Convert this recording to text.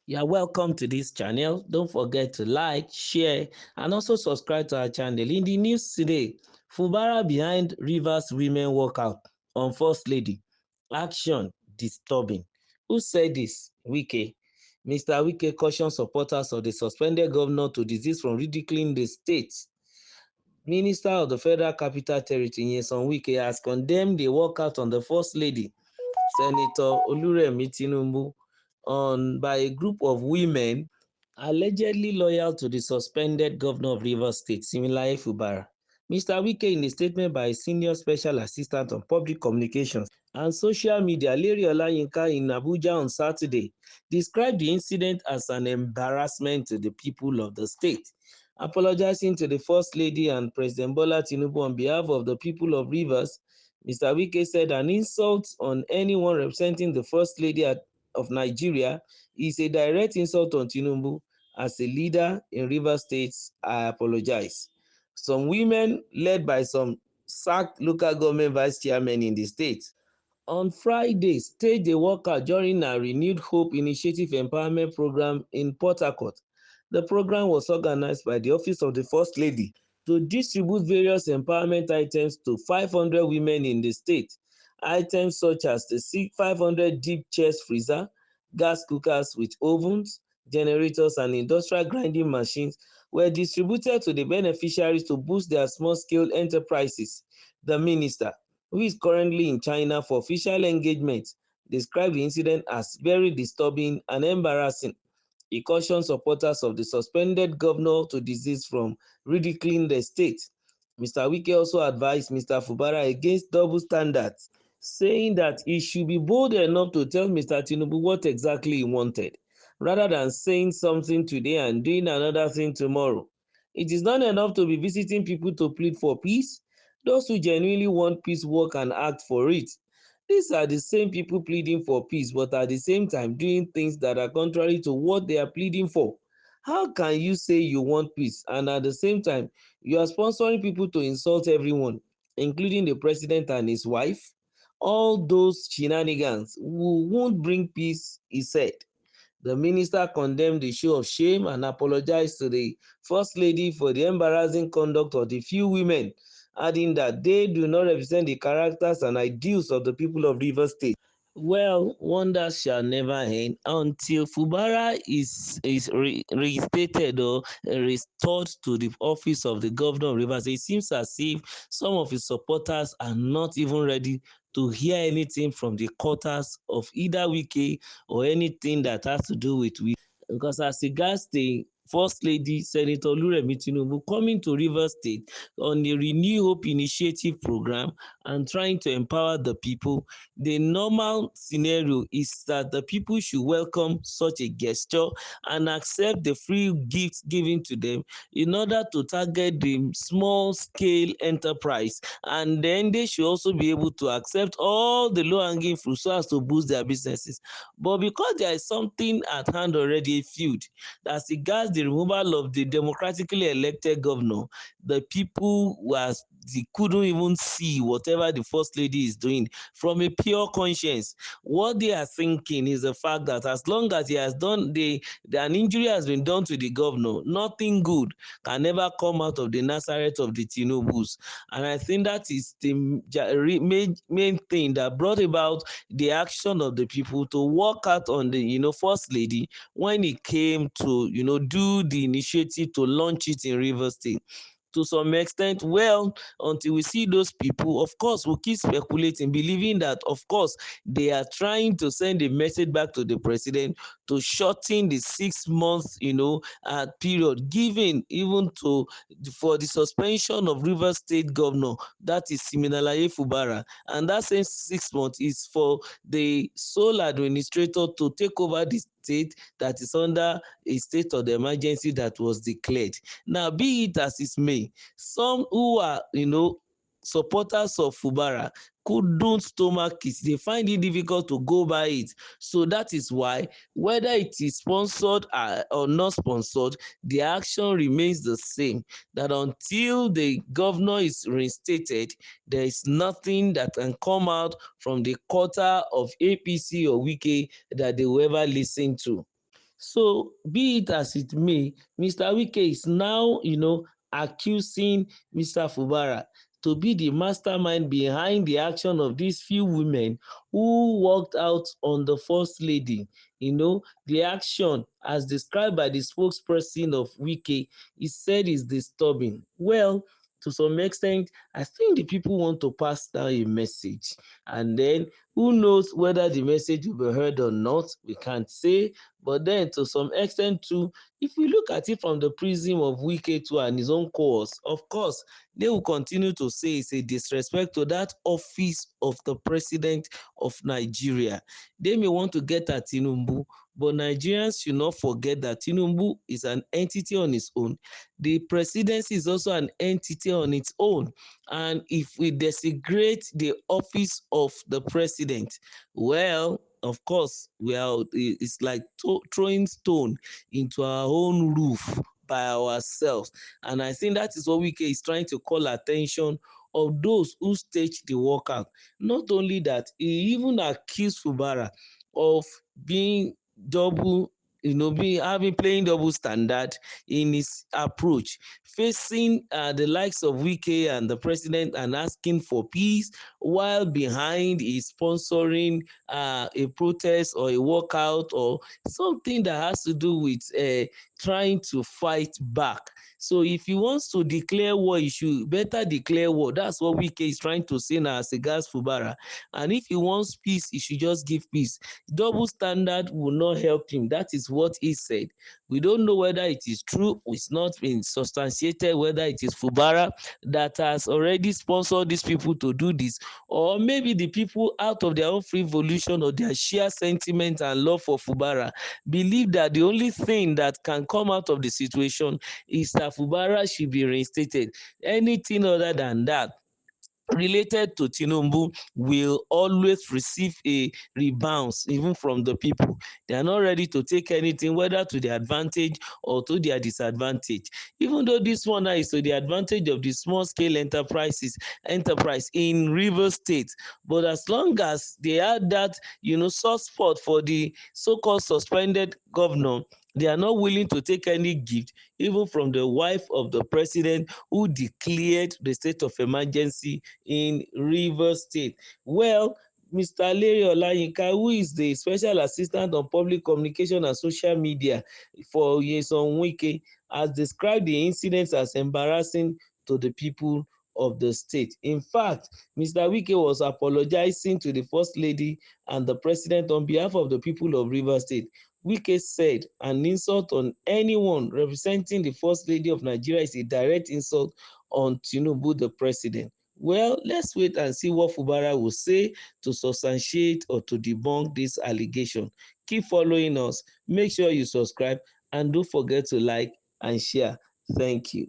You are welcome to this channel. Don't forget to like, share, and also subscribe to our channel. In the news today, Fubara behind Rivers women walkout on First Lady. Action disturbing. Who said this? Wike. Mr. Wike cautions supporters of the suspended governor to desist from ridiculing the state. Minister of the Federal Capital Territory, Nyesom Wike, has condemned the walkout on the First Lady, Senator Oluremi Tinubu, by a group of women allegedly loyal to the suspended governor of Rivers State, Similaye Fubara. Mr. Wike, in a statement by Senior Special Assistant on Public Communications and Social Media, Larry Olayinka, in Abuja on Saturday, described the incident as an embarrassment to the people of the state. Apologizing to the First Lady and President Bola Tinubu on behalf of the people of Rivers, Mr. Wike said an insult on anyone representing the First Lady of Nigeria is a direct insult on Tinubu. As a leader in Rivers State, I apologize. Some women, led by some sacked local government vice chairmen in the state, on Friday staged a walkout during a Renewed Hope Initiative Empowerment Program in Port Harcourt. The program was organized by the Office of the First Lady to distribute various empowerment items to 500 women in the state. Items such as the 500 deep chest freezer, gas cookers with ovens, generators, and industrial grinding machines were distributed to the beneficiaries to boost their small-scale enterprises. The minister, who is currently in China for official engagement, described the incident as very disturbing and embarrassing. He cautioned supporters of the suspended governor to desist from ridiculing the state. Mr. Wike also advised Mr. Fubara against double standards, saying that he should be bold enough to tell Mr. Tinubu what exactly he wanted, rather than saying something today and doing another thing tomorrow. It is not enough to be visiting people to plead for peace. Those who genuinely want peace work and act for it. These are the same people pleading for peace, but at the same time doing things that are contrary to what they are pleading for. How can you say you want peace and at the same time you are sponsoring people to insult everyone, including the president and his wife? All those shenanigans won't bring peace, he said. The minister condemned the show of shame and apologized to the First Lady for the embarrassing conduct of the few women, adding that they do not represent the characters and ideals of the people of Rivers State. Well, wonders shall never end until Fubara is reinstated or restored to the office of the governor of Rivers. It seems as if some of his supporters are not even ready to hear anything from the quarters of either Wike or anything that has to do with Wike. Because as regards the First Lady, Senator Oluremi Tinubu, coming to Rivers State on the Renew Hope Initiative program and trying to empower the people, the normal scenario is that the people should welcome such a gesture and accept the free gifts given to them in order to target the small scale enterprise, and then they should also be able to accept all the low hanging fruit so as to boost their businesses. But because there is something at hand already, a feud, as regards the removal of the democratically elected governor, the people they couldn't even see whatever the First Lady is doing from a pure conscience. What they are thinking is the fact that as long as he has done an injury has been done to the governor, nothing good can ever come out of the Nazareth of the Tinubus. And I think that is the main thing that brought about the action of the people to walk out on the First Lady when it came to do the initiative to launch it in Rivers State. To some extent, well, until we see those people, of course, we'll keep speculating, believing that, of course, they are trying to send a message back to the president to shorten the 6 months, period given even for the suspension of Rivers State Governor, that is Siminalayi Fubara, and that same 6 months is for the sole administrator to take over the state that is under a state of emergency that was declared. Now, be it as it may, some who are, supporters of Fubara couldn't stomach it. They find it difficult to go by it. So that is why, whether it is sponsored or not sponsored, the action remains the same. That until the governor is reinstated, there is nothing that can come out from the quarter of APC or Wike that they will ever listen to. So be it as it may, Mr. Wike is now, accusing Mr. Fubara to be the mastermind behind the action of these few women who walked out on the First Lady. The action, as described by the spokesperson of Wike, he said is disturbing. Well, to some extent, I think the people want to pass down a message. And then who knows whether the message will be heard or not? We can't say. But then, to some extent too, if we look at it from the prism of Wike too and his own cause, of course, they will continue to say it's a disrespect to that office of the president of Nigeria. They may want to get at Tinubu, but Nigerians should not forget that Tinubu is an entity on its own. The presidency is also an entity on its own. And if we desecrate the office of the president, well, of course, it's like throwing stone into our own roof by ourselves. And I think that is what Wike is trying to call attention of those who staged the walkout. Not only that, he even accused Fubara of being double, being having playing double standard in his approach, facing the likes of Wike and the president and asking for peace, while behind is sponsoring a protest or a walkout or something that has to do with trying to fight back. So if he wants to declare war, he should better declare war. That's what Wike is trying to say now as regards Fubara. And if he wants peace, he should just give peace. Double standard will not help him. That is what he said. We don't know whether it is true. It's not been substantiated whether it is Fubara that has already sponsored these people to do this, or maybe the people, out of their own free volition or their sheer sentiment and love for Fubara, believe that the only thing that can come out of the situation is that Fubara should be reinstated. Anything other than that related to Tinubu will always receive a rebound even from the people. They are not ready to take anything, whether to their advantage or to their disadvantage. Even though this one now is to the advantage of the small scale enterprise in Rivers State, but as long as they had that soft spot for the so-called suspended governor, they are not willing to take any gift, even from the wife of the president who declared the state of emergency in Rivers State. Well, Mr. Larry Olayinka, who is the Special Assistant on Public Communication and Social Media for Nyesom Wike, has described the incidents as embarrassing to the people of the state. In fact, Mr. Wike was apologizing to the First Lady and the President on behalf of the people of Rivers State. Wike said an insult on anyone representing the First Lady of Nigeria is a direct insult on Tinubu, the president. Well, let's wait and see what Fubara will say to substantiate or to debunk this allegation. Keep following us. Make sure you subscribe and don't forget to like and share. Thank you.